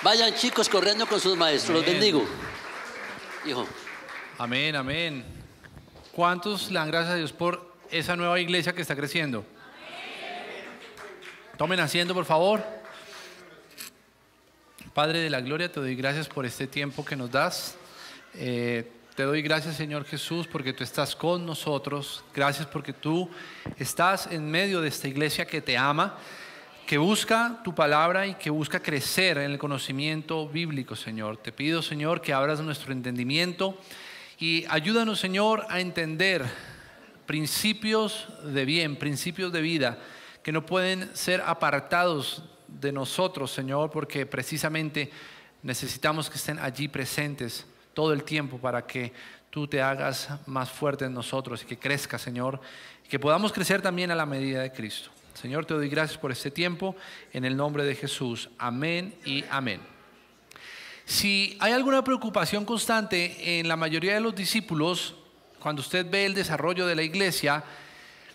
Vayan chicos corriendo con sus maestros. Los bendigo. Hijo. Amén, amén. ¿Cuántos le dan gracias a Dios por esa nueva iglesia que está creciendo? Tomen asiento, por favor. Padre de la gloria, te doy gracias por este tiempo que nos das. Te doy gracias, Señor Jesús, porque tú estás con nosotros. Gracias porque tú estás en medio de esta iglesia que te ama, que busca tu palabra y que busca crecer en el conocimiento bíblico, Señor. Te pido, Señor, que abras nuestro entendimiento y ayúdanos, Señor, a entender principios de bien, principios de vida que no pueden ser apartados de nosotros, Señor, porque precisamente necesitamos que estén allí presentes todo el tiempo para que tú te hagas más fuerte en nosotros y que crezca, Señor, y que podamos crecer también a la medida de Cristo. Señor, te doy gracias por este tiempo, en el nombre de Jesús. Amén y amén. Si hay alguna preocupación constante en la mayoría de los discípulos, cuando usted ve el desarrollo de la iglesia,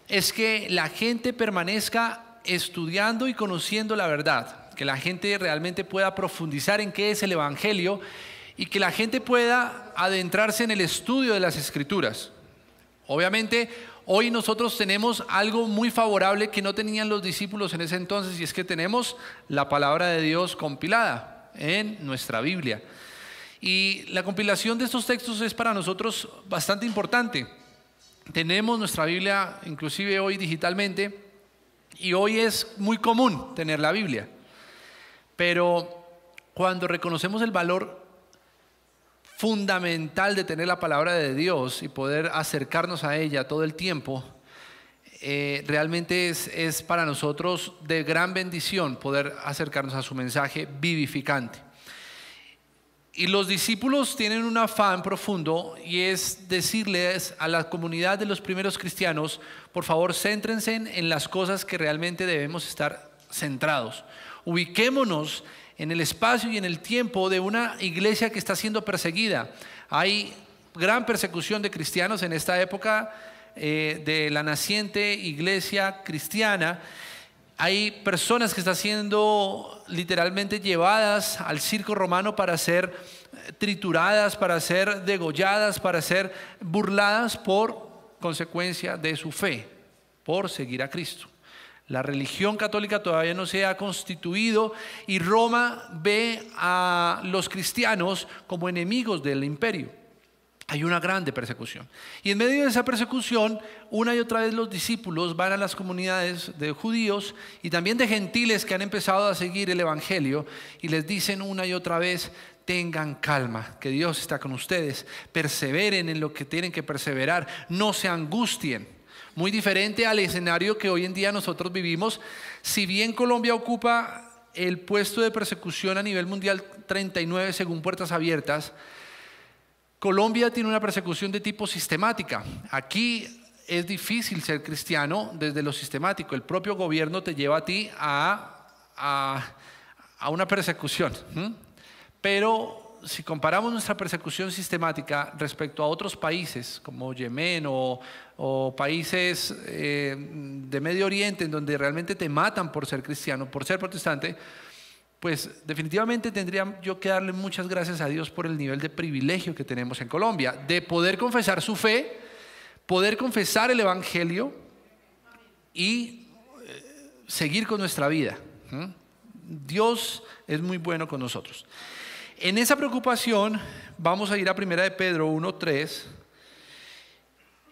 es que la gente permanezca estudiando y conociendo la verdad, que la gente realmente pueda profundizar en qué es el Evangelio y que la gente pueda adentrarse en el estudio de las Escrituras. Obviamente, hoy nosotros tenemos algo muy favorable que no tenían los discípulos en ese entonces, y es que tenemos la palabra de Dios compilada en nuestra Biblia. Y la compilación de estos textos es para nosotros bastante importante. Tenemos nuestra Biblia inclusive hoy digitalmente, y hoy es muy común tener la Biblia. Pero cuando reconocemos el valor fundamental de tener la palabra de Dios y poder acercarnos a ella todo el tiempo, realmente es para nosotros de gran bendición poder acercarnos a su mensaje vivificante. Y los discípulos tienen un afán profundo, y es decirles a la comunidad de los primeros cristianos: por favor, céntrense en las cosas que realmente debemos estar centrados. Ubiquémonos en el espacio y en el tiempo de una iglesia que está siendo perseguida. Hay gran persecución de cristianos en esta época de la naciente iglesia cristiana. Hay personas que están siendo literalmente llevadas al circo romano para ser trituradas, para ser degolladas, para ser burladas por consecuencia de su fe, por seguir a Cristo. La religión católica todavía no se ha constituido y Roma ve a los cristianos como enemigos del imperio. Hay una grande persecución. Y en medio de esa persecución, una y otra vez los discípulos van a las comunidades de judíos y también de gentiles que han empezado a seguir el evangelio, y les dicen una y otra vez: tengan calma, que Dios está con ustedes, perseveren en lo que tienen que perseverar, no se angustien. Muy diferente al escenario que hoy en día nosotros vivimos. Si bien Colombia ocupa el puesto de persecución a nivel mundial 39 según Puertas Abiertas, Colombia tiene una persecución de tipo sistemática. Aquí es difícil ser cristiano desde lo sistemático. El propio gobierno te lleva a ti a una persecución. Pero si comparamos nuestra persecución sistemática respecto a otros países como Yemen o países de Medio Oriente, en donde realmente te matan por ser cristiano, por ser protestante, pues definitivamente tendría yo que darle muchas gracias a Dios por el nivel de privilegio que tenemos en Colombia, de poder confesar su fe, poder confesar el evangelio y seguir con nuestra vida. Dios es muy bueno con nosotros. En esa preocupación vamos a ir a 1 de Pedro 1:3,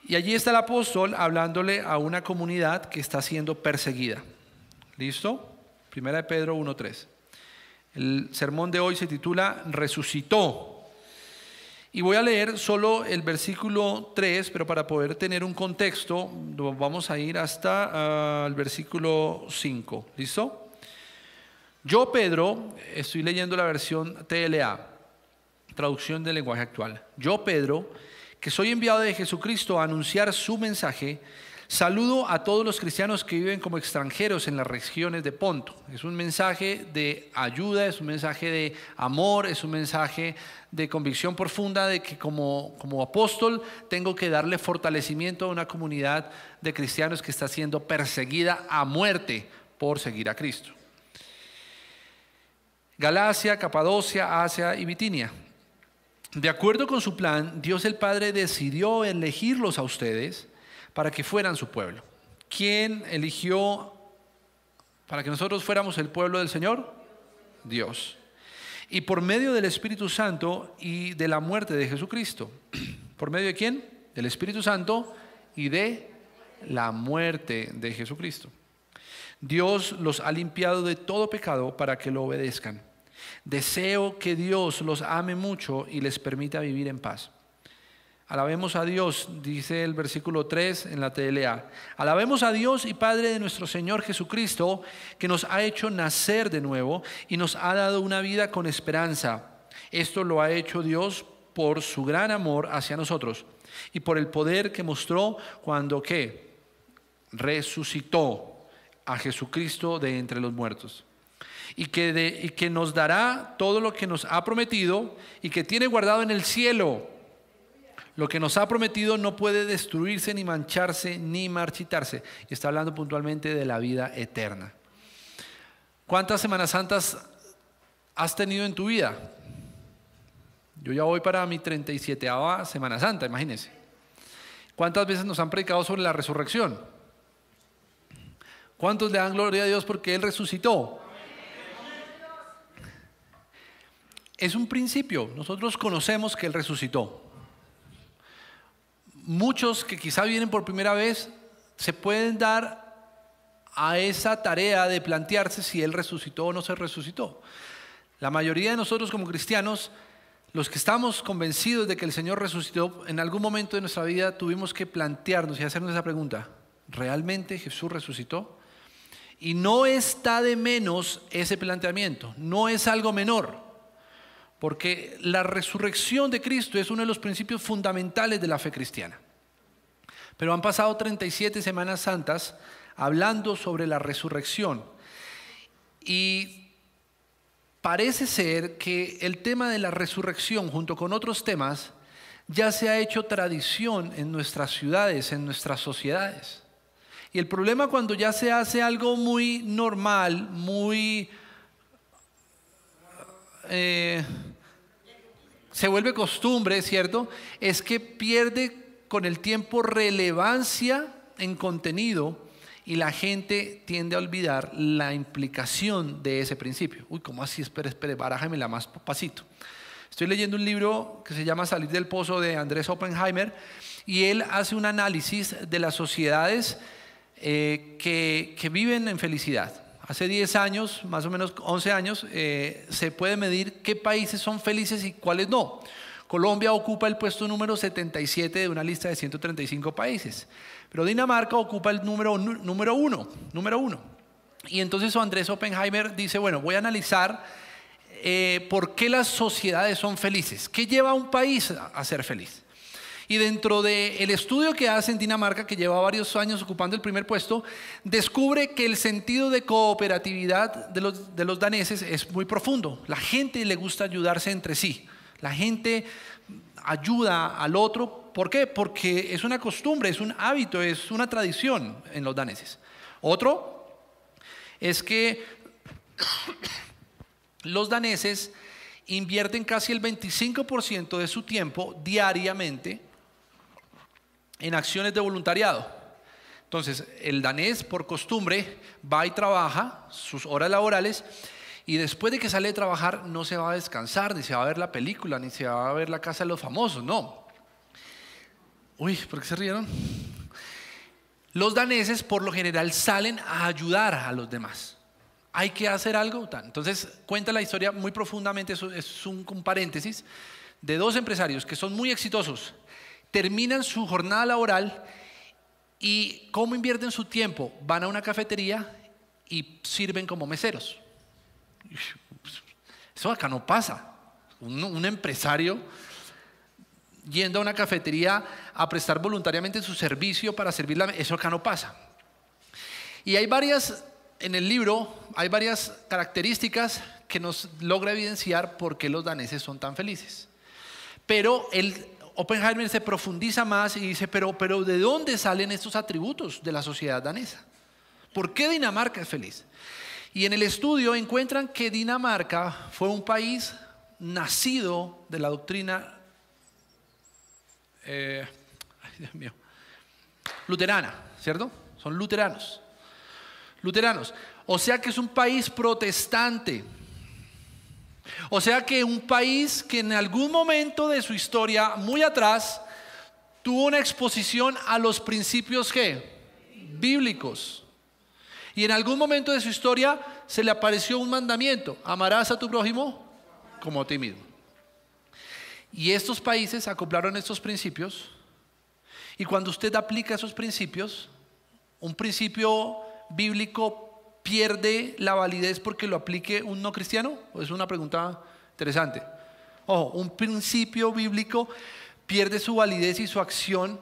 y allí está el apóstol hablándole a una comunidad que está siendo perseguida. ¿Listo? 1 de Pedro 1:3. El sermón de hoy se titula Resucitó. Y voy a leer solo el versículo 3, pero para poder tener un contexto vamos a ir hasta el versículo 5. ¿Listo? Yo, Pedro, estoy leyendo la versión TLA, traducción del lenguaje actual. Yo, Pedro, que soy enviado de Jesucristo a anunciar su mensaje, saludo a todos los cristianos que viven como extranjeros en las regiones de Ponto. Es un mensaje de ayuda, es un mensaje de amor, es un mensaje de convicción profunda de que como apóstol tengo que darle fortalecimiento a una comunidad de cristianos que está siendo perseguida a muerte por seguir a Cristo. Galacia, Capadocia, Asia y Bitinia. De acuerdo con su plan, Dios el Padre decidió elegirlos a ustedes para que fueran su pueblo. ¿Quién eligió para que nosotros fuéramos el pueblo del Señor? Dios. Y por medio del Espíritu Santo y de la muerte de Jesucristo. ¿Por medio de quién? Del Espíritu Santo y de la muerte de Jesucristo. Dios los ha limpiado de todo pecado para que lo obedezcan. Deseo que Dios los ame mucho y les permita vivir en paz. Alabemos a Dios, dice el versículo 3 en la TLA. Alabemos a Dios y Padre de nuestro Señor Jesucristo, que nos ha hecho nacer de nuevo y nos ha dado una vida con esperanza. Esto lo ha hecho Dios por su gran amor hacia nosotros y por el poder que mostró cuando ¿qué? Resucitó a Jesucristo de entre los muertos. Y que nos dará todo lo que nos ha prometido y que tiene guardado en el cielo. Lo que nos ha prometido no puede destruirse, ni mancharse, ni marchitarse. Y está hablando puntualmente de la vida eterna. ¿Cuántas Semanas Santas has tenido en tu vida? Yo ya voy para mi 37ª Semana Santa, imagínense. ¿Cuántas veces nos han predicado sobre la resurrección? ¿Cuántos le dan gloria a Dios porque Él resucitó? Es un principio. Nosotros conocemos que Él resucitó. Muchos que quizá vienen por primera vez se pueden dar a esa tarea de plantearse si Él resucitó o no se resucitó. La mayoría de nosotros como cristianos, los que estamos convencidos de que el Señor resucitó, en algún momento de nuestra vida tuvimos que plantearnos y hacernos esa pregunta: ¿realmente Jesús resucitó? Y no está de menos ese planteamiento, no es algo menor. Porque la resurrección de Cristo es uno de los principios fundamentales de la fe cristiana. Pero han pasado 37 Semanas Santas hablando sobre la resurrección. Y parece ser que el tema de la resurrección, junto con otros temas, ya se ha hecho tradición en nuestras ciudades, en nuestras sociedades. Y el problema cuando ya se hace algo muy normal, muy... se vuelve costumbre, ¿cierto? Es que pierde con el tiempo relevancia en contenido y la gente tiende a olvidar la implicación de ese principio. Uy, ¿cómo así? Espere, barájamela más pasito. Estoy leyendo un libro que se llama Salir del Pozo de Andrés Oppenheimer y él hace un análisis de las sociedades que viven en felicidad. Hace 10 años, más o menos 11 años, se puede medir qué países son felices y cuáles no. Colombia ocupa el puesto número 77 de una lista de 135 países. Pero Dinamarca ocupa el número uno. Y entonces Andrés Oppenheimer dice, bueno, voy a analizar por qué las sociedades son felices. ¿Qué lleva a un país a ser feliz? Y dentro del estudio que hace en Dinamarca, que lleva varios años ocupando el primer puesto, descubre que el sentido de cooperatividad de los daneses es muy profundo. La gente le gusta ayudarse entre sí. La gente ayuda al otro. ¿Por qué? Porque es una costumbre, es un hábito, es una tradición en los daneses. Otro es que los daneses invierten casi el 25% de su tiempo diariamente en acciones de voluntariado. Entonces, el danés por costumbre va y trabaja sus horas laborales y después de que sale de trabajar no se va a descansar, ni se va a ver la película, ni se va a ver La Casa de los Famosos, no. Uy, ¿por qué se rieron? Los daneses por lo general salen a ayudar a los demás. Hay que hacer algo. Entonces cuenta la historia muy profundamente, eso es un paréntesis, de dos empresarios que son muy exitosos. Terminan su jornada laboral y ¿cómo invierten su tiempo? Van a una cafetería y sirven como meseros. Eso acá no pasa. Un empresario yendo a una cafetería a prestar voluntariamente su servicio para servir eso acá no pasa. Y en el libro hay varias características que nos logra evidenciar por qué los daneses son tan felices. Pero Oppenheimer se profundiza más y dice, pero ¿de dónde salen estos atributos de la sociedad danesa? ¿Por qué Dinamarca es feliz? Y en el estudio encuentran que Dinamarca fue un país nacido de la doctrina ay, Dios mío, luterana, ¿cierto? Son luteranos. Luteranos. O sea que es un país protestante. O sea que un país que en algún momento de su historia, muy atrás, tuvo una exposición a los principios ¿qué? Bíblicos. Y en algún momento de su historia se le apareció un mandamiento: amarás a tu prójimo como a ti mismo. Y estos países acoplaron estos principios, y cuando usted aplica esos principios, un principio bíblico pierde la validez porque lo aplique un no cristiano. Es una pregunta interesante. Ojo, un principio bíblico pierde su validez y su acción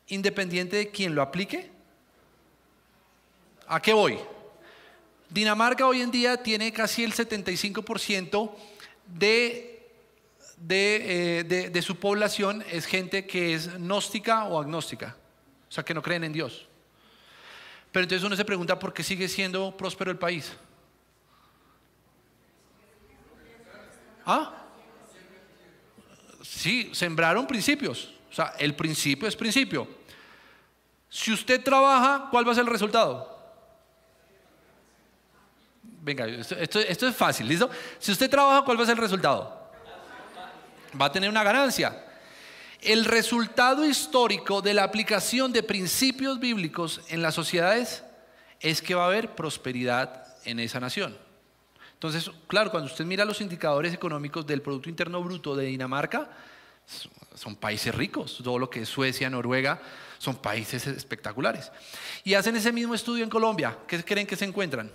independiente de quien lo aplique. ¿A qué voy? Dinamarca hoy en día tiene casi el 75% de su población es gente que es gnóstica o agnóstica, o sea, que no creen en Dios. Pero entonces uno se pregunta, ¿por qué sigue siendo próspero el país? ¿Ah? Sí, sembraron principios. O sea, el principio es principio. Si usted trabaja, ¿cuál va a ser el resultado? Venga, esto es fácil, ¿listo? Si usted trabaja, ¿cuál va a ser el resultado? Va a tener una ganancia. El resultado histórico de la aplicación de principios bíblicos en las sociedades es que va a haber prosperidad en esa nación. Entonces, claro, cuando usted mira los indicadores económicos del Producto Interno Bruto de Dinamarca, son países ricos. Todo lo que es Suecia, Noruega, son países espectaculares. Y hacen ese mismo estudio en Colombia. ¿Qué creen que se encuentran?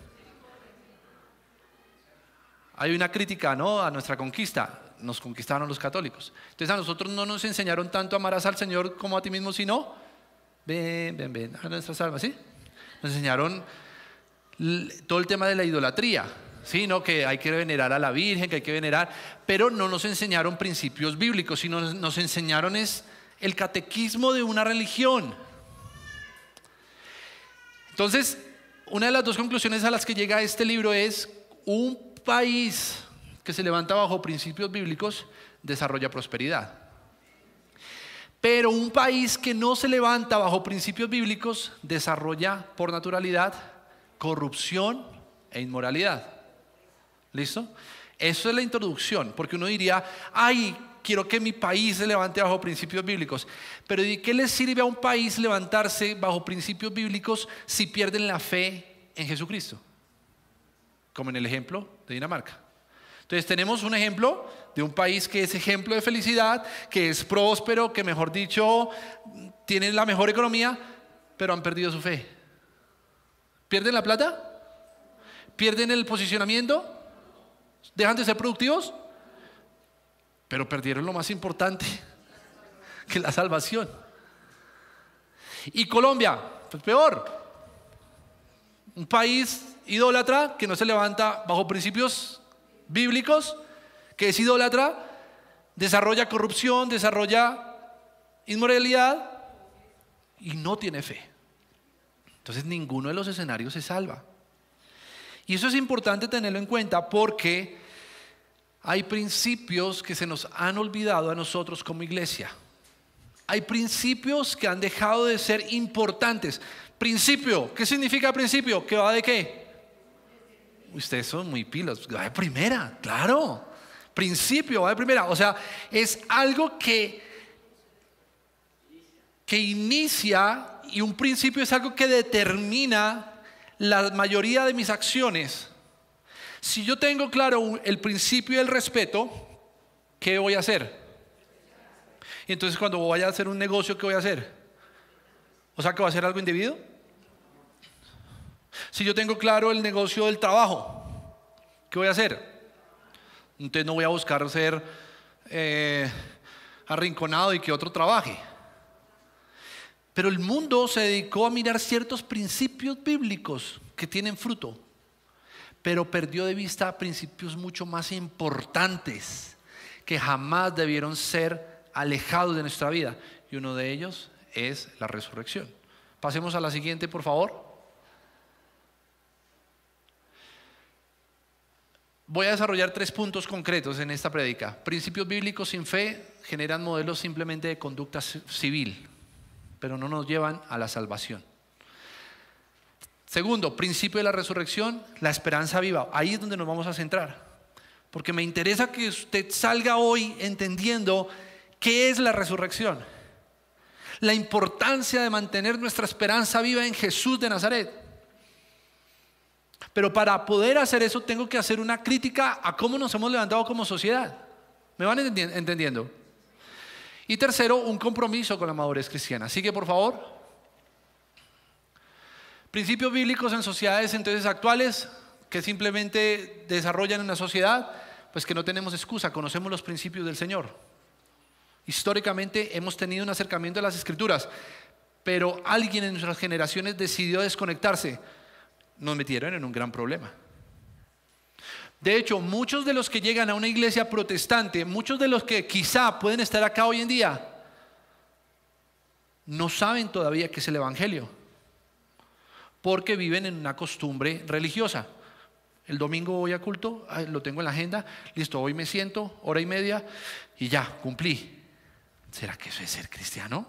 Hay una crítica, ¿no?, a nuestra conquista. Nos conquistaron los católicos. Entonces a nosotros no nos enseñaron tanto: amarás al Señor como a ti mismo, sino ven a nuestras almas, ¿sí? Nos enseñaron todo el tema de la idolatría, ¿sí? ¿No? Que hay que venerar a la Virgen, que hay que venerar, pero no nos enseñaron principios bíblicos, sino nos enseñaron es el catequismo de una religión. Entonces, una de las dos conclusiones a las que llega este libro es: un país que se levanta bajo principios bíblicos desarrolla prosperidad. Pero un país que no se levanta bajo principios bíblicos desarrolla por naturalidad corrupción e inmoralidad. ¿Listo? Eso es la introducción, porque uno diría: ay, quiero que mi país se levante bajo principios bíblicos. Pero ¿de qué le sirve a un país levantarse bajo principios bíblicos si pierden la fe en Jesucristo? Como en el ejemplo de Dinamarca. Entonces tenemos un ejemplo de un país que es ejemplo de felicidad, que es próspero, que mejor dicho tiene la mejor economía, pero han perdido su fe. ¿Pierden la plata? ¿Pierden el posicionamiento? ¿Dejan de ser productivos? Pero perdieron lo más importante, que es la salvación. Y Colombia, pues peor. Un país idólatra que no se levanta bajo principios bíblicos, que es idólatra, desarrolla corrupción, desarrolla inmoralidad y no tiene fe. Entonces ninguno de los escenarios se salva. Y eso es importante tenerlo en cuenta, porque hay principios que se nos han olvidado a nosotros como iglesia. Hay principios que han dejado de ser importantes. Principio, ¿qué significa principio? ¿Que va de qué? Ustedes son muy pilas, va de primera, claro. Principio, va de primera. O sea, es algo que inicia, y un principio es algo que determina la mayoría de mis acciones. Si yo tengo claro el principio del respeto, ¿qué voy a hacer? Y entonces cuando vaya a hacer un negocio, ¿qué voy a hacer? O sea, ¿que voy a hacer algo indebido? Si yo tengo claro el negocio del trabajo, ¿qué voy a hacer? Entonces no voy a buscar ser arrinconado y que otro trabaje. Pero el mundo se dedicó a mirar ciertos principios bíblicos que tienen fruto, pero perdió de vista principios mucho más importantes que jamás debieron ser alejados de nuestra vida. Y uno de ellos es la resurrección. Pasemos a la siguiente, por favor. Voy a desarrollar 3 puntos concretos en esta prédica. Principios bíblicos sin fe generan modelos simplemente de conducta civil, pero no nos llevan a la salvación. Segundo, principio de la resurrección, la esperanza viva. Ahí es donde nos vamos a centrar, porque me interesa que usted salga hoy entendiendo qué es la resurrección, la importancia de mantener nuestra esperanza viva en Jesús de Nazaret. Pero para poder hacer eso tengo que hacer una crítica a cómo nos hemos levantado como sociedad. ¿Me van entendiendo? Y tercero, un compromiso con la madurez cristiana. Así que por favor, principios bíblicos en sociedades entonces actuales que simplemente desarrollan una sociedad, pues que no tenemos excusa, conocemos los principios del Señor. Históricamente hemos tenido un acercamiento a las Escrituras, pero alguien en nuestras generaciones decidió desconectarse. Nos metieron en un gran problema. De hecho, muchos de los que llegan a una iglesia protestante, muchos de los que quizá pueden estar acá hoy en día, no saben todavía qué es el Evangelio, porque viven en una costumbre religiosa. El domingo voy a culto, lo tengo en la agenda, listo, hoy me siento, hora y media y ya, cumplí. ¿Será que eso es ser cristiano?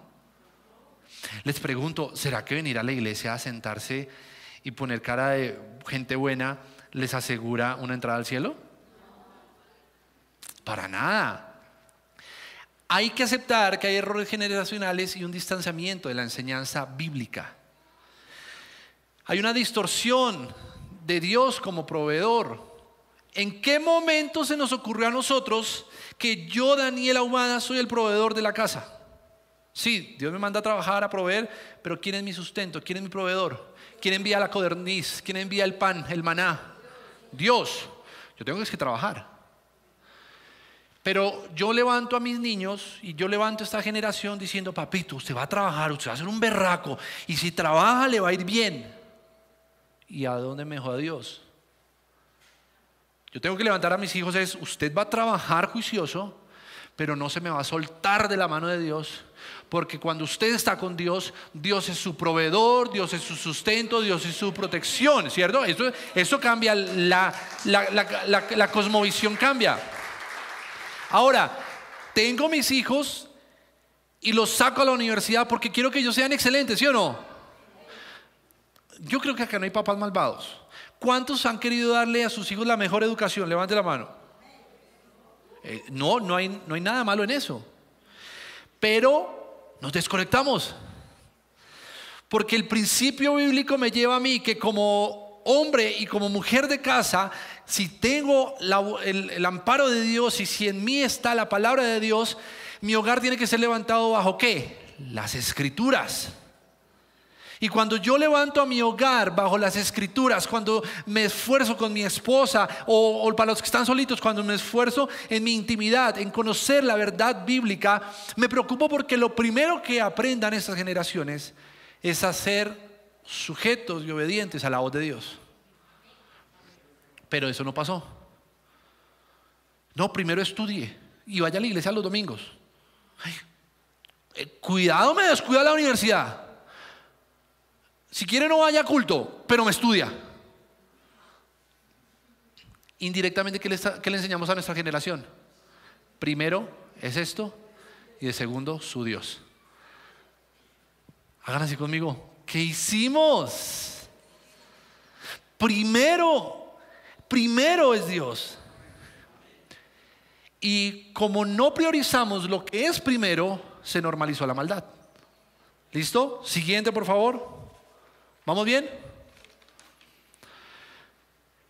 Les pregunto, ¿será que venir a la iglesia a sentarse y poner cara de gente buena les asegura una entrada al cielo? Para nada. Hay que aceptar que hay errores generacionales y un distanciamiento de la enseñanza bíblica. Hay una distorsión de Dios como proveedor. ¿En qué momento se nos ocurrió a nosotros que yo, Daniel Ahumada, soy el proveedor de la casa? Sí, Dios me manda a trabajar, a proveer, pero ¿quién es mi sustento? ¿Quién es mi proveedor? ¿Quién envía la codorniz? ¿Quién envía el pan, el maná? Dios. Yo tengo que trabajar. Pero yo levanto a mis niños y yo levanto a esta generación diciendo: papito, usted va a trabajar, usted va a ser un berraco, y si trabaja le va a ir bien. ¿Y a dónde me dejó a Dios? Yo tengo que levantar a mis hijos es: usted va a trabajar juicioso, pero no se me va a soltar de la mano de Dios, porque cuando usted está con Dios, Dios es su proveedor, Dios es su sustento, Dios es su protección, ¿cierto? Eso cambia, la cosmovisión cambia. Ahora, tengo mis hijos y los saco a la universidad porque quiero que ellos sean excelentes, ¿sí o no? Yo creo que acá no hay papás malvados. ¿Cuántos han querido darle a sus hijos la mejor educación? Levante la mano. No hay nada malo en eso. Pero nos desconectamos. Porque el principio bíblico me lleva a mí que como hombre y como mujer de casa, si tengo el amparo de Dios y si en mí está la palabra de Dios, mi hogar tiene que ser levantado bajo ¿qué? Las Escrituras. Y cuando yo levanto a mi hogar bajo las Escrituras, cuando me esfuerzo con mi esposa o para los que están solitos, cuando me esfuerzo en mi intimidad, en conocer la verdad bíblica, me preocupo porque lo primero que aprendan estas generaciones es a ser sujetos y obedientes a la voz de Dios. Pero eso no pasó. No, primero estudie y vaya a la iglesia los domingos. Cuidado, me descuida la universidad. Si quiere no vaya a culto, pero me estudia. Indirectamente, ¿qué le enseñamos a nuestra generación? Primero es esto y de segundo su Dios. Hagan así conmigo. ¿Qué hicimos? Primero es Dios. Y como no priorizamos lo que es primero, se normalizó la maldad. ¿Listo? Siguiente, por favor. ¿Vamos bien?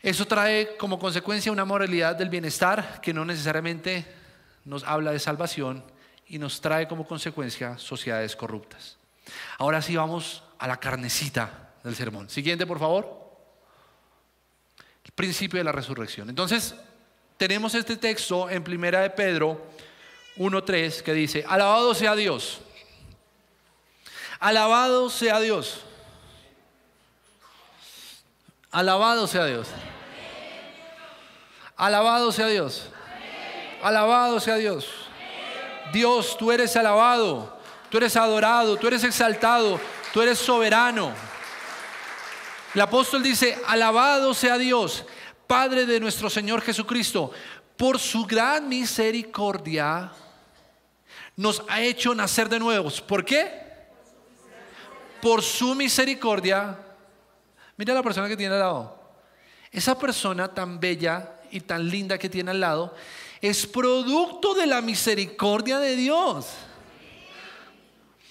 Eso trae como consecuencia una moralidad del bienestar que no necesariamente nos habla de salvación y nos trae como consecuencia sociedades corruptas. Ahora sí vamos a la carnecita del sermón. Siguiente, por favor. El principio de la resurrección. Entonces, tenemos este texto en 1 de Pedro 1:3 que dice: alabado sea Dios. Alabado sea Dios. Alabado sea Dios. Alabado sea Dios. Alabado sea Dios. Dios, tú eres alabado, tú eres adorado, tú eres exaltado, tú eres soberano. El apóstol dice: alabado sea Dios, Padre de nuestro Señor Jesucristo, por su gran misericordia, nos ha hecho nacer de nuevo. ¿Por qué? Por su misericordia. Mira a la persona que tiene al lado. Esa persona tan bella y tan linda que tiene al lado es producto de la misericordia de Dios.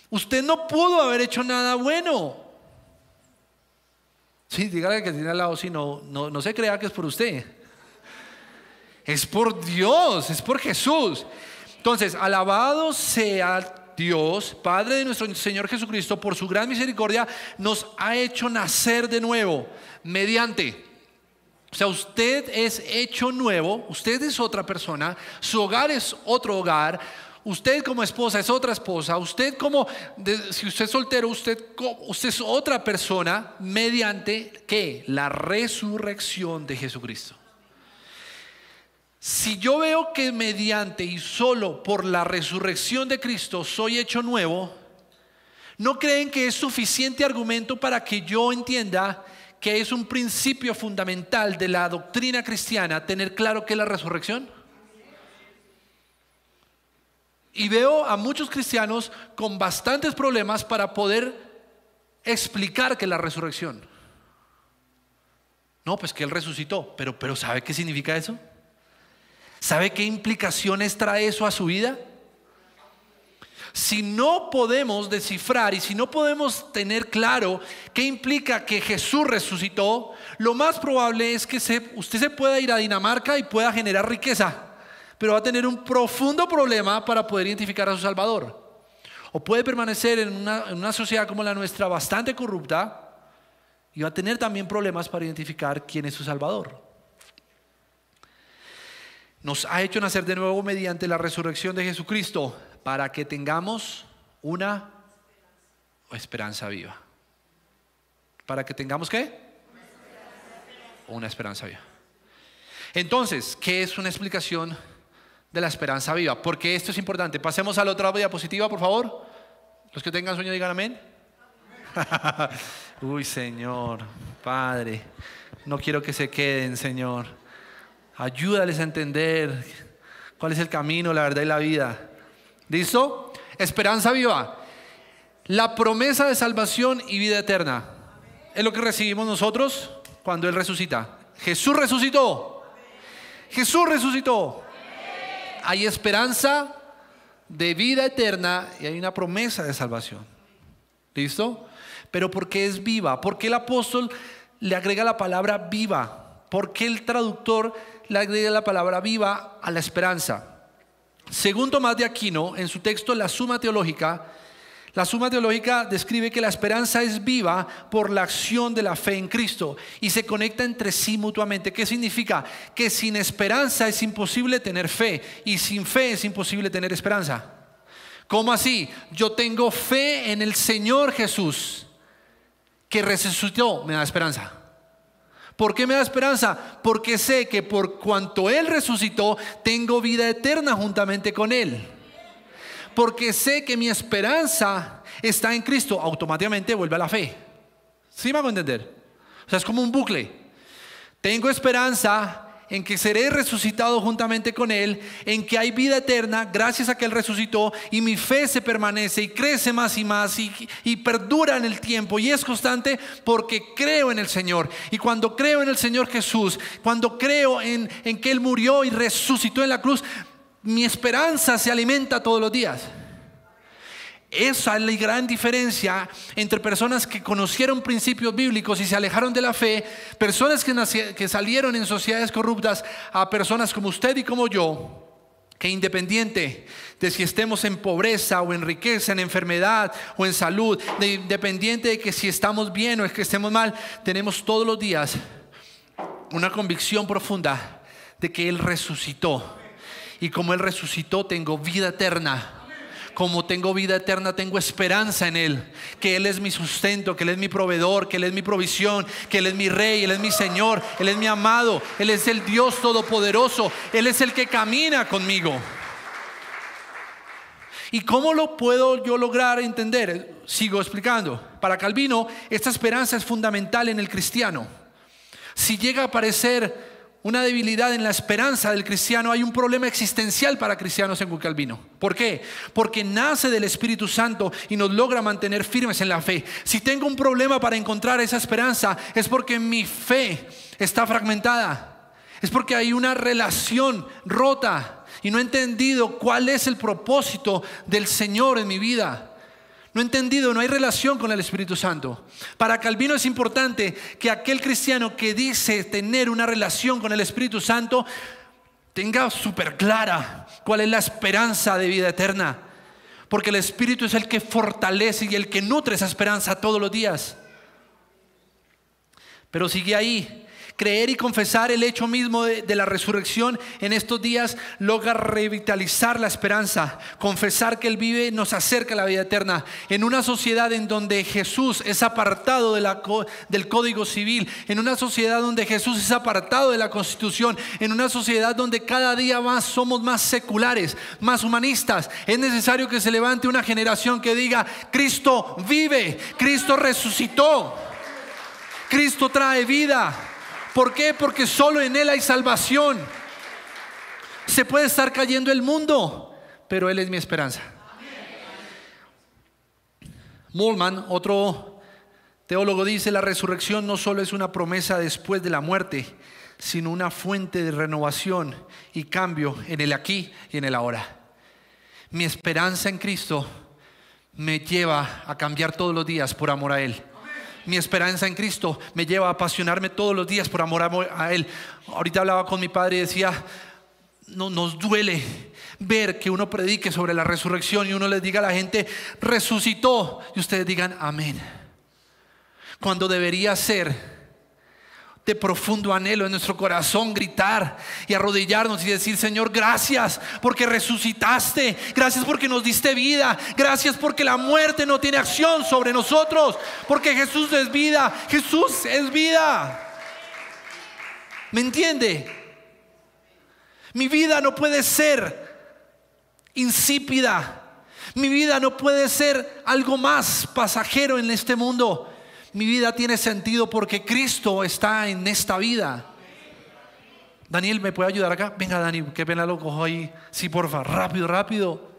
Usted no pudo haber hecho nada bueno. Sí, dígale que tiene al lado, si no se crea que es por usted. Es por Dios, es por Jesús. Entonces, alabado sea Dios, Padre de nuestro Señor Jesucristo, por su gran misericordia, nos ha hecho nacer de nuevo mediante. O sea, usted es hecho nuevo, usted es otra persona, su hogar es otro hogar, usted como esposa es otra esposa, usted si usted es soltero, usted es otra persona mediante ¿qué? La resurrección de Jesucristo. Si yo veo que mediante y solo por la resurrección de Cristo soy hecho nuevo, ¿no creen que es suficiente argumento para que yo entienda que es un principio fundamental de la doctrina cristiana tener claro qué es la resurrección? Y veo a muchos cristianos con bastantes problemas para poder explicar qué es la resurrección. No, pues que Él resucitó, pero ¿sabe qué significa eso? ¿Sabe qué implicaciones trae eso a su vida? Si no podemos descifrar y si no podemos tener claro qué implica que Jesús resucitó, lo más probable es que usted se pueda ir a Dinamarca y pueda generar riqueza, pero va a tener un profundo problema para poder identificar a su Salvador. O puede permanecer en una sociedad como la nuestra bastante corrupta y va a tener también problemas para identificar quién es su Salvador. Nos ha hecho nacer de nuevo mediante la resurrección de Jesucristo para que tengamos una esperanza viva. ¿Para que tengamos qué? Una esperanza viva. Entonces, ¿qué es una explicación de la esperanza viva? Porque esto es importante. Pasemos a la otra diapositiva, por favor. Los que tengan sueño digan amén. Uy, Señor, Padre, no quiero que se queden, Señor. Ayúdales a entender cuál es el camino, la verdad y la vida. ¿Listo? Esperanza viva. La promesa de salvación y vida eterna. Es lo que recibimos nosotros cuando Él resucita. Jesús resucitó. Jesús resucitó. Hay esperanza de vida eterna y hay una promesa de salvación. ¿Listo? Pero ¿por qué es viva? ¿Por qué el apóstol le agrega la palabra viva? ¿Por qué el traductor le agrega la palabra viva a la esperanza? Según Tomás de Aquino, en su texto La Suma Teológica describe que la esperanza es viva por la acción de la fe en Cristo y se conecta entre sí mutuamente. ¿Qué significa? Que sin esperanza es imposible tener fe y sin fe es imposible tener esperanza. ¿Cómo así? Yo tengo fe en el Señor Jesús que resucitó, me da esperanza. ¿Por qué me da esperanza? Porque sé que por cuanto Él resucitó, tengo vida eterna juntamente con Él. Porque sé que mi esperanza está en Cristo, automáticamente vuelve a la fe. ¿Sí me hago entender? O sea, es como un bucle. Tengo esperanza en que seré resucitado juntamente con Él, en que hay vida eterna gracias a que Él resucitó, y mi fe se permanece y crece más y más y perdura en el tiempo y es constante porque creo en el Señor. Y cuando creo en el Señor Jesús, cuando creo en que Él murió y resucitó en la cruz, mi esperanza se alimenta todos los días. Esa es la gran diferencia entre personas que conocieron principios bíblicos y se alejaron de la fe, personas que salieron en sociedades corruptas, a personas como usted y como yo, que independiente de si estemos en pobreza o en riqueza, en enfermedad o en salud, independiente de que si estamos bien o es que estemos mal, tenemos todos los días una convicción profunda de que Él resucitó. Y como Él resucitó, tengo vida eterna. Como tengo vida eterna, tengo esperanza en Él, que Él es mi sustento, que Él es mi proveedor, que Él es mi provisión, que Él es mi rey, Él es mi Señor, Él es mi amado, Él es el Dios todopoderoso, Él es el que camina conmigo. ¿Y cómo lo puedo yo lograr entender? Sigo explicando. Para Calvino, esta esperanza es fundamental en el cristiano. Si llega a aparecer una debilidad en la esperanza del cristiano, hay un problema existencial para cristianos en Calvino. ¿Por qué? Porque nace del Espíritu Santo y nos logra mantener firmes en la fe. Si tengo un problema para encontrar esa esperanza, es porque mi fe está fragmentada. Es porque hay una relación rota y no he entendido cuál es el propósito del Señor en mi vida. No he entendido, no hay relación con el Espíritu Santo. Para Calvino es importante que aquel cristiano que dice tener una relación con el Espíritu Santo tenga súper clara cuál es la esperanza de vida eterna. Porque el Espíritu es el que fortalece y el que nutre esa esperanza todos los días. Pero sigue ahí. Creer y confesar el hecho mismo de la resurrección en estos días logra revitalizar la esperanza. Confesar que Él vive nos acerca a la vida eterna. En una sociedad en donde Jesús es apartado del Código Civil, en una sociedad donde Jesús es apartado de la Constitución, en una sociedad donde cada día más somos más seculares, más humanistas, es necesario que se levante una generación que diga: Cristo vive, Cristo resucitó, Cristo trae vida. ¿Por qué? Porque solo en Él hay salvación. Se puede estar cayendo el mundo, pero Él es mi esperanza. Moltmann, otro teólogo, dice: la resurrección no solo es una promesa después de la muerte, sino una fuente de renovación y cambio en el aquí y en el ahora. Mi esperanza en Cristo me lleva a cambiar todos los días por amor a Él. Mi esperanza en Cristo me lleva a apasionarme todos los días por amor a Él. Ahorita hablaba con mi padre y decía: no, nos duele ver que uno predique sobre la resurrección y uno les diga a la gente: resucitó, y ustedes digan amén, cuando debería ser de profundo anhelo en nuestro corazón gritar y arrodillarnos y decir: Señor, gracias porque resucitaste, gracias porque nos diste vida, gracias porque la muerte no tiene acción sobre nosotros, porque Jesús es vida, Jesús es vida. ¿Me entiende? Mi vida no puede ser insípida, mi vida no puede ser algo más pasajero en este mundo. Mi vida tiene sentido porque Cristo está en esta vida. Daniel, ¿me puede ayudar acá? Venga, Dani, qué pena lo cojo ahí. Sí, porfa, rápido, rápido.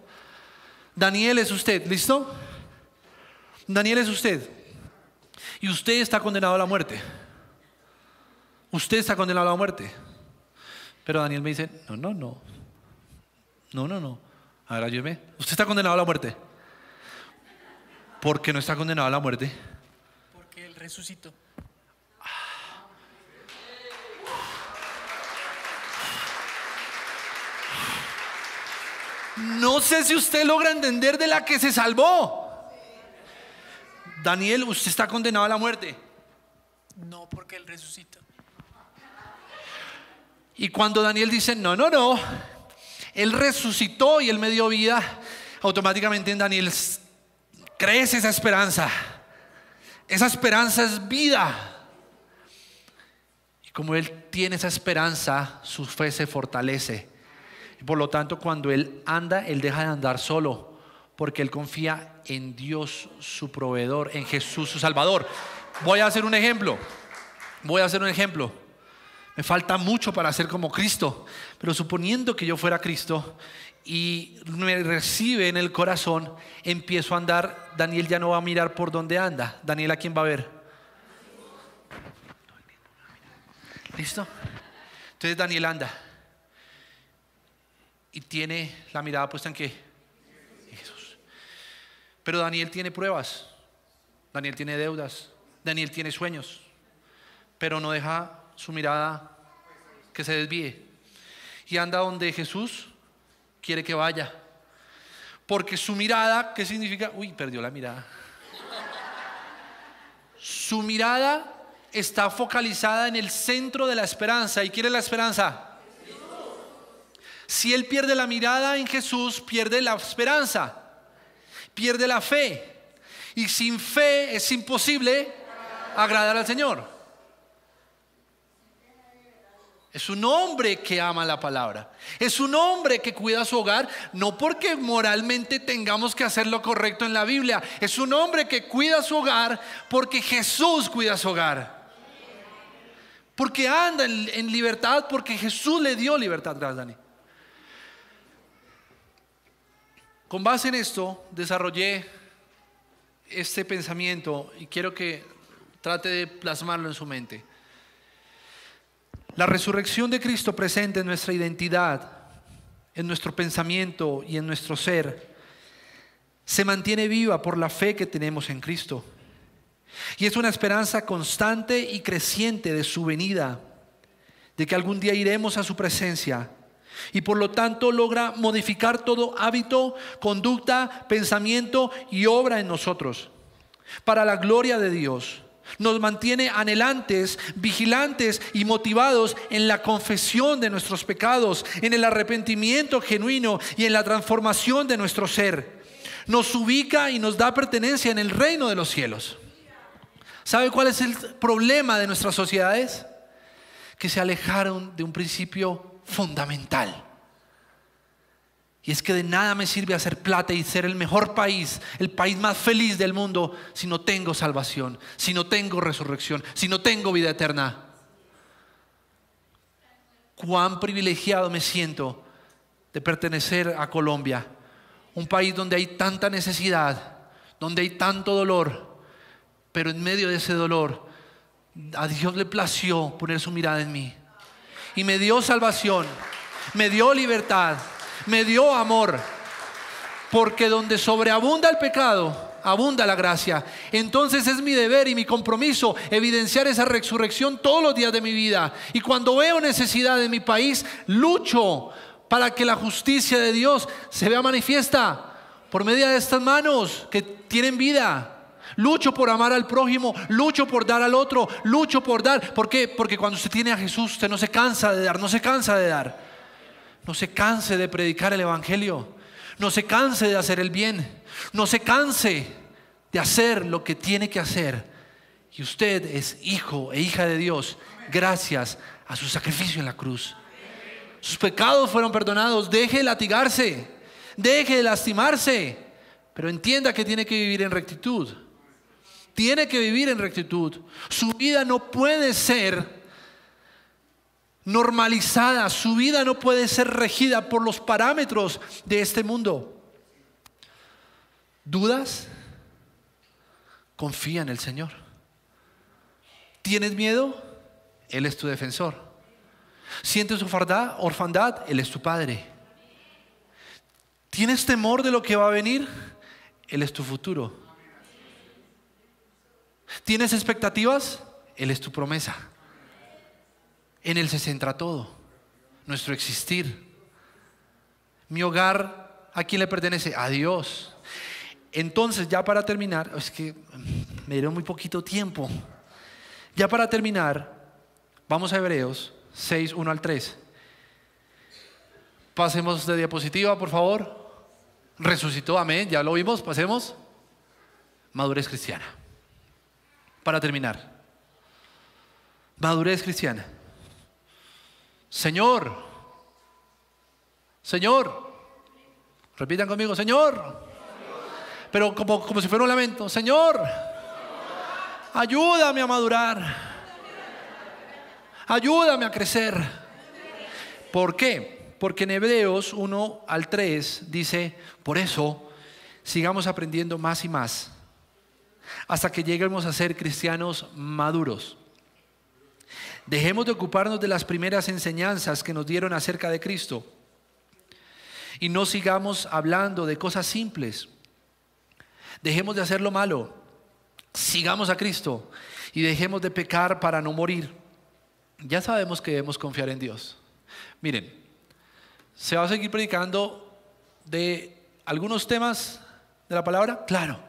Daniel es usted, ¿listo? Daniel es usted. Y usted está condenado a la muerte. Usted está condenado a la muerte. Pero Daniel me dice: no. A ver, ayúdeme. Usted está condenado a la muerte. ¿Por qué no está condenado a la muerte? Porque Él resucitó. No sé si usted logra entender de la que se salvó. Daniel, usted está condenado a la muerte. No, porque Él resucitó. Y cuando Daniel dice: no, Él resucitó y Él me dio vida, automáticamente en Daniel crece esa esperanza. Esa esperanza es vida. Y como Él tiene esa esperanza, su fe se fortalece. Y por lo tanto, cuando Él anda, Él deja de andar solo, porque Él confía en Dios, su proveedor, en Jesús, su Salvador. Voy a hacer un ejemplo. Me falta mucho para ser como Cristo, pero suponiendo que yo fuera Cristo y me recibe en el corazón, empiezo a andar. Daniel ya no va a mirar por dónde anda. Daniel, ¿a quién va a ver? ¿Listo? Entonces Daniel anda y tiene la mirada puesta ¿en qué? En Jesús. Pero Daniel tiene pruebas, Daniel tiene deudas, Daniel tiene sueños, pero no deja su mirada que se desvíe y anda donde Jesús quiere que vaya, porque su mirada, ¿qué significa? Perdió la mirada. Su mirada está focalizada en el centro de la esperanza. ¿Y quién es la esperanza? Jesús. Si él pierde la mirada en Jesús, pierde la esperanza, pierde la fe, y sin fe es imposible agradar al Señor. Es un hombre que ama la palabra. Es un hombre que cuida su hogar, no porque moralmente tengamos que hacer lo correcto en la Biblia. Es un hombre que cuida su hogar porque Jesús cuida su hogar. Porque anda en libertad, porque Jesús le dio libertad. Gracias, Dani. Con base en esto, desarrollé este pensamiento y quiero que trate de plasmarlo en su mente. La resurrección de Cristo presente en nuestra identidad, en nuestro pensamiento y en nuestro ser, se mantiene viva por la fe que tenemos en Cristo. Y es una esperanza constante y creciente de su venida, de que algún día iremos a su presencia. Y por lo tanto logra modificar todo hábito, conducta, pensamiento y obra en nosotros para la gloria de Dios. Nos mantiene anhelantes, vigilantes y motivados en la confesión de nuestros pecados, en el arrepentimiento genuino y en la transformación de nuestro ser. Nos ubica y nos da pertenencia en el reino de los cielos. ¿Sabe cuál es el problema de nuestras sociedades? Que se alejaron de un principio fundamental. Y es que de nada me sirve hacer plata y ser el mejor país, el país más feliz del mundo, si no tengo salvación, si no tengo resurrección, si no tengo vida eterna. Cuán privilegiado me siento de pertenecer a Colombia, un país donde hay tanta necesidad, donde hay tanto dolor, pero en medio de ese dolor a Dios le plació poner su mirada en mí y me dio salvación, me dio libertad, me dio amor, porque donde sobreabunda el pecado, abunda la gracia. Entonces es mi deber y mi compromiso evidenciar esa resurrección todos los días de mi vida. Y cuando veo necesidad en mi país, lucho para que la justicia de Dios se vea manifiesta por medio de estas manos que tienen vida. Lucho por amar al prójimo, lucho por dar al otro, lucho por dar. ¿Por qué? Porque cuando usted tiene a Jesús, usted no se cansa de dar, no se cansa de dar. No se canse de predicar el evangelio, no se canse de hacer el bien, no se canse de hacer lo que tiene que hacer. Y usted es hijo e hija de Dios gracias a su sacrificio en la cruz. Sus pecados fueron perdonados. Deje de latigarse, deje de lastimarse, pero entienda que tiene que vivir en rectitud. Tiene que vivir en rectitud. Su vida no puede ser normalizada, su vida no puede ser regida por los parámetros de este mundo. ¿Dudas? Confía en el Señor. ¿Tienes miedo? Él es tu defensor. ¿Sientes orfandad? Él es tu Padre. ¿Tienes temor de lo que va a venir? Él es tu futuro. ¿Tienes expectativas? Él es tu promesa. En Él se centra todo, nuestro existir. Mi hogar, ¿a quién le pertenece? A Dios. Entonces, ya para terminar, es que me dieron muy poquito tiempo. Ya para terminar, vamos a Hebreos 6, 1 al 3. Pasemos de diapositiva, por favor. Resucitó, amén, ya lo vimos, pasemos. Madurez cristiana. Para terminar, madurez cristiana. Señor, repitan conmigo, Señor. Pero como si fuera un lamento. Señor, ayúdame a madurar. Ayúdame a crecer. ¿Por qué? Porque en Hebreos 1 al 3 dice, por eso sigamos aprendiendo más y más hasta que lleguemos a ser cristianos maduros. Dejemos de ocuparnos de las primeras enseñanzas que nos dieron acerca de Cristo y no sigamos hablando de cosas simples. Dejemos de hacer lo malo, sigamos a Cristo y dejemos de pecar para no morir. Ya sabemos que debemos confiar en Dios. Miren, ¿se va a seguir predicando de algunos temas de la palabra? Claro,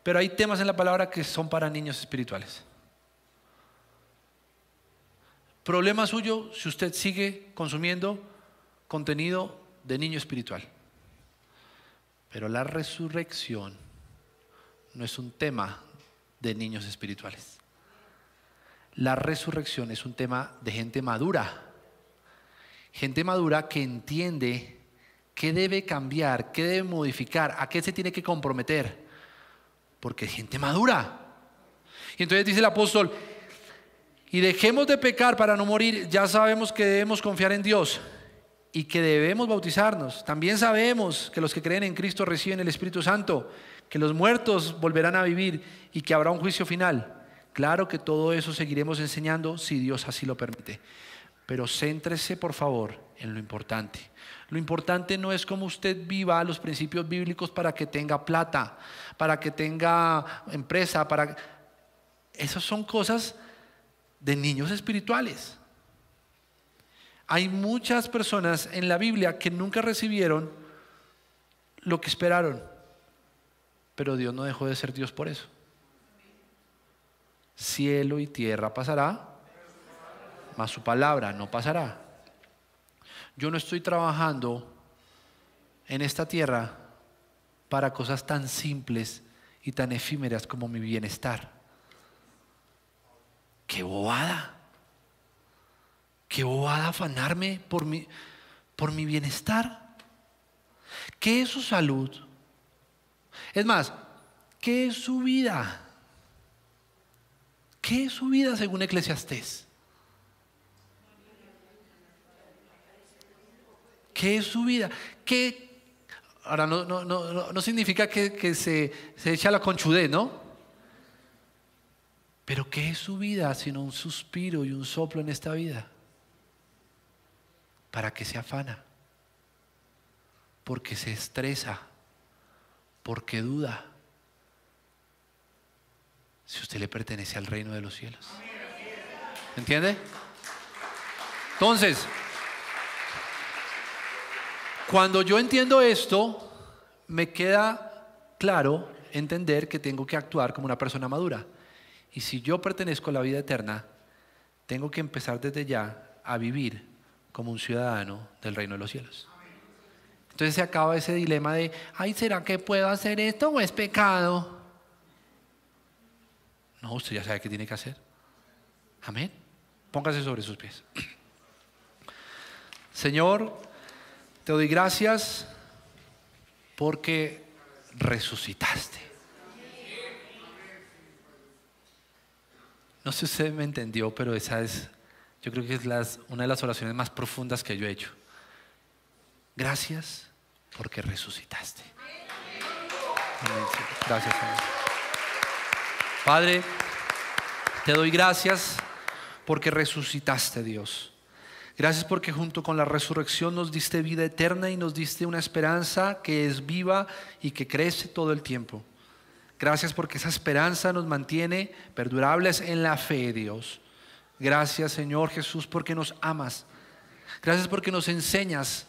pero hay temas en la palabra que son para niños espirituales. Problema suyo si usted sigue consumiendo contenido de niño espiritual. Pero la resurrección no es un tema de niños espirituales. La resurrección es un tema de gente madura. Gente madura que entiende qué debe cambiar, qué debe modificar, a qué se tiene que comprometer. Porque es gente madura. Y entonces dice el apóstol, y dejemos de pecar para no morir, ya sabemos que debemos confiar en Dios y que debemos bautizarnos. También sabemos que los que creen en Cristo reciben el Espíritu Santo, que los muertos volverán a vivir y que habrá un juicio final. Claro que todo eso seguiremos enseñando si Dios así lo permite. Pero céntrese, por favor, en lo importante. Lo importante no es cómo usted viva los principios bíblicos para que tenga plata, para que tenga empresa, Esas son cosas de niños espirituales. Hay muchas personas en la Biblia que nunca recibieron lo que esperaron, pero Dios no dejó de ser Dios por eso. Cielo y tierra pasará, mas su palabra no pasará. Yo no estoy trabajando en esta tierra para cosas tan simples y tan efímeras como mi bienestar. ¡Qué bobada! ¡Qué bobada afanarme por mi bienestar! ¿Qué es su salud? Es más, ¿qué es su vida? ¿Qué es su vida según Eclesiastés? ¿Qué es su vida? ¿Qué? Ahora no significa que se echa la conchudez, ¿no? Pero ¿qué es su vida sino un suspiro y un soplo en esta vida? ¿Para qué se afana? Porque se estresa, porque duda. Si usted le pertenece al reino de los cielos. ¿Entiende? Entonces, cuando yo entiendo esto, me queda claro entender que tengo que actuar como una persona madura. Y si yo pertenezco a la vida eterna, tengo que empezar desde ya a vivir como un ciudadano del reino de los cielos. Entonces se acaba ese dilema de, ay, ¿será que puedo hacer esto o es pecado? No, usted ya sabe qué tiene que hacer. Amén. Póngase sobre sus pies. Señor, te doy gracias porque resucitaste. No sé si usted me entendió, pero esa es, yo creo que es una de las oraciones más profundas que yo he hecho. Gracias porque resucitaste. Amén. Gracias, Señor. Padre, te doy gracias porque resucitaste, Dios. Gracias porque junto con la resurrección nos diste vida eterna y nos diste una esperanza que es viva y que crece todo el tiempo. Gracias porque esa esperanza nos mantiene perdurables en la fe, Dios. Gracias, Señor Jesús, porque nos amas. Gracias porque nos enseñas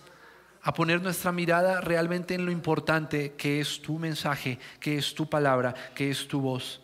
a poner nuestra mirada realmente en lo importante que es tu mensaje, que es tu palabra, que es tu voz.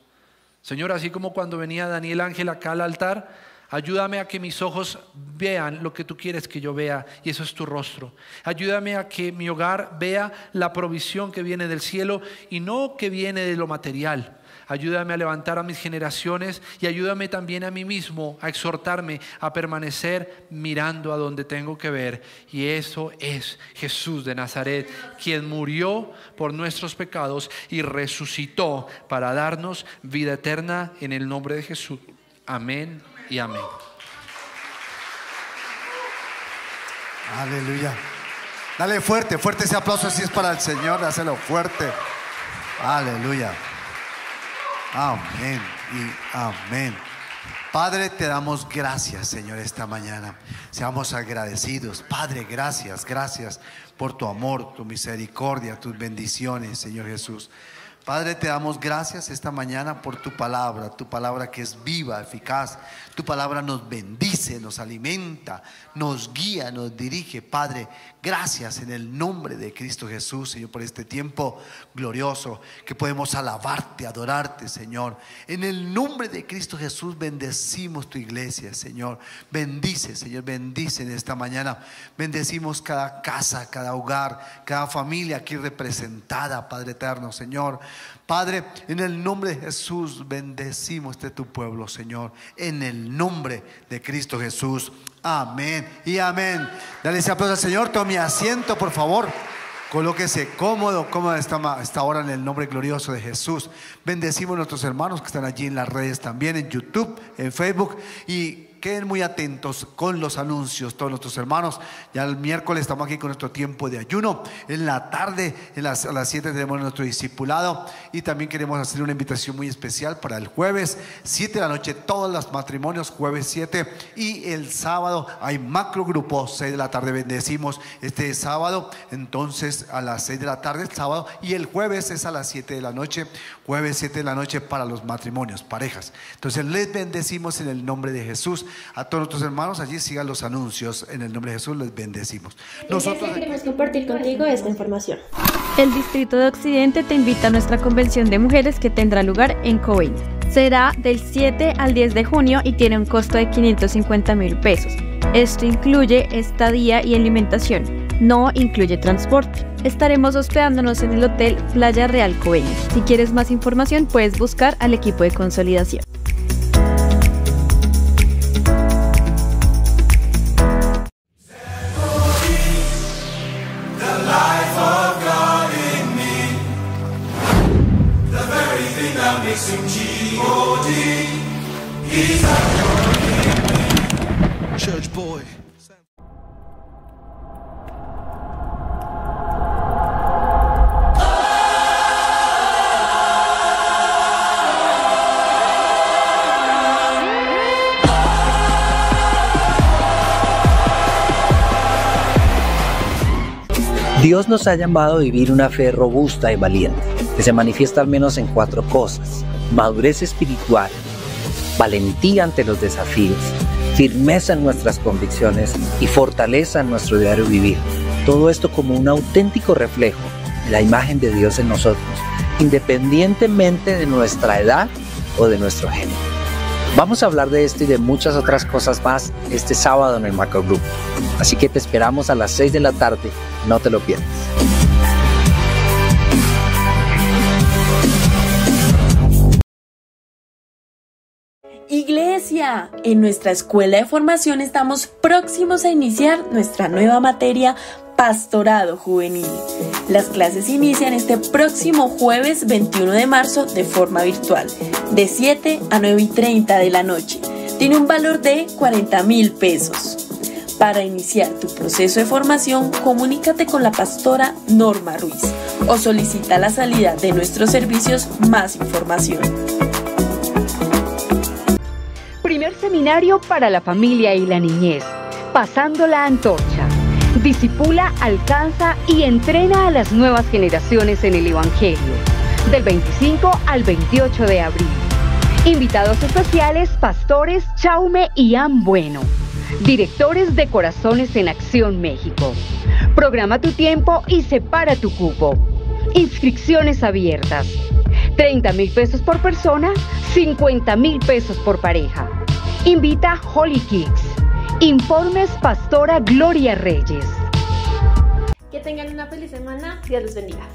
Señor, así como cuando venía Daniel Ángel acá al altar, ayúdame a que mis ojos vean lo que tú quieres que yo vea, y eso es tu rostro. Ayúdame a que mi hogar vea la provisión que viene del cielo y no que viene de lo material. Ayúdame a levantar a mis generaciones y ayúdame también a mí mismo a exhortarme a permanecer mirando a donde tengo que ver. Y eso es Jesús de Nazaret, quien murió por nuestros pecados y resucitó para darnos vida eterna en el nombre de Jesús. Amén y amén. Aleluya. Dale fuerte, fuerte ese aplauso si es para el Señor, dáselo fuerte. Aleluya. Amén y amén. Padre, te damos gracias, Señor, esta mañana. Seamos agradecidos. Padre, gracias, gracias por tu amor, tu misericordia, tus bendiciones, Señor Jesús. Padre, te damos gracias esta mañana por tu palabra que es viva, eficaz. Tu palabra nos bendice, nos alimenta, nos guía, nos dirige. Padre, gracias en el nombre de Cristo Jesús, Señor, por este tiempo glorioso que podemos alabarte, adorarte, Señor. En el nombre de Cristo Jesús bendecimos tu iglesia, Señor. Bendice, Señor, bendice en esta mañana. Bendecimos cada casa, cada hogar, cada familia aquí representada, Padre eterno, Señor. Padre, en el nombre de Jesús bendecimos tu pueblo, Señor, en el nombre de Cristo Jesús. Amén y amén. Dale ese aplauso al Señor. Tome asiento, por favor. Colóquese cómodo, cómoda esta hora en el nombre glorioso de Jesús. Bendecimos a nuestros hermanos que están allí en las redes también, en YouTube, en Facebook, y queden muy atentos con los anuncios, todos nuestros hermanos. Ya el miércoles estamos aquí con nuestro tiempo de ayuno. En la tarde, a las 7 tenemos nuestro discipulado. Y también queremos hacer una invitación muy especial para el jueves, 7 de la noche, todos los matrimonios, jueves 7. Y el sábado hay macro grupo, 6 de la tarde. Bendecimos este sábado, entonces a las 6 de la tarde el sábado. Y el jueves es a las 7 de la noche, jueves 7 de la noche para los matrimonios, parejas. Entonces les bendecimos en el nombre de Jesús. A todos nuestros hermanos allí sigan los anuncios. En el nombre de Jesús les bendecimos. Nosotros queremos compartir contigo esta información. El Distrito de Occidente te invita a nuestra convención de mujeres que tendrá lugar en Coveñas. Será del 7 al 10 de junio y tiene un costo de 550,000 pesos. Esto incluye estadía y alimentación. No incluye transporte. Estaremos hospedándonos en el Hotel Playa Real Coveñas. Si quieres más información, puedes buscar al equipo de consolidación. Church boy. Dios nos ha llamado a vivir una fe robusta y valiente, que se manifiesta al menos en 4 cosas: madurez espiritual, valentía ante los desafíos, firmeza en nuestras convicciones y fortaleza en nuestro diario vivir. Todo esto como un auténtico reflejo de la imagen de Dios en nosotros, independientemente de nuestra edad o de nuestro género. Vamos a hablar de esto y de muchas otras cosas más este sábado en el Macro Group. Así que te esperamos a las 6 de la tarde, no te lo pierdas. Iglesia, en nuestra escuela de formación estamos próximos a iniciar nuestra nueva materia Pastorado Juvenil. Las clases inician este próximo jueves 21 de marzo de forma virtual, de 7 a 9:30 de la noche. Tiene un valor de 40,000 pesos. Para iniciar tu proceso de formación, comunícate con la pastora Norma Ruiz o solicita a la salida de nuestros servicios más información. Primer seminario para la familia y la niñez, pasando la antorcha. Discipula, alcanza y entrena a las nuevas generaciones en el Evangelio, del 25 al 28 de abril. Invitados especiales, pastores Chaume y Am Bueno, directores de Corazones en Acción México. Programa tu tiempo y separa tu cupo. Inscripciones abiertas. 30,000 pesos por persona, 50,000 pesos por pareja. Invita Holy Kids. Informes Pastora Gloria Reyes. Que tengan una feliz semana. Dios los bendiga.